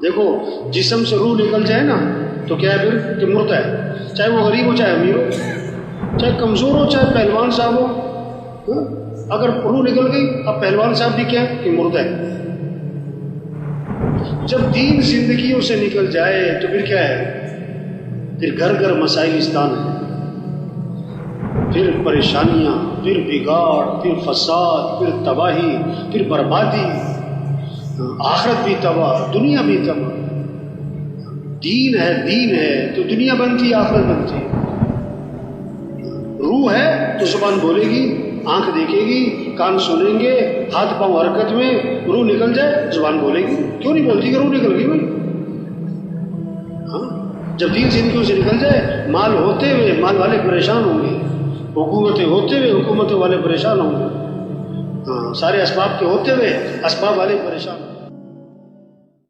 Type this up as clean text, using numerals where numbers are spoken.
دیکھو جسم سے روح نکل جائے نا تو کیا ہے پھر کہ مرتا ہے، چاہے وہ غریب ہو چاہے امیر ہو، چاہے کمزور ہو چاہے پہلوان صاحب ہو، اگر روح نکل گئی اب پہلوان صاحب بھی کیا ہے کہ مردہ ہے۔ جب دین زندگیوں سے نکل جائے تو پھر کیا ہے، پھر گھر گھر مسائلستان ہے، پھر پریشانیاں، پھر بگاڑ، پھر فساد، پھر تباہی، پھر بربادی، آخرت بھی تباہ، دنیا بھی تباہ۔ دین ہے تو دنیا بنتی ہے، آخرت بنتی ہے۔ روح ہے تو زبان بولے گی، آنکھ دیکھے گی، کان سنیں گے، ہاتھ پاؤں حرکت میں، روح نکل جائے زبان بولے گی، کیوں نہیں بولتی کہ روح نکل گئی بھائی؟ ہاں، جب دین زندگیوں سے نکل جائے، مال ہوتے ہوئے مال والے پریشان ہوں گے، حکومتیں ہوتے ہوئے حکومتوں والے پریشان ہوں گے، ہاں، سارے اسباب کے ہوتے ہوئے اسباب والے پریشان ہوں گے۔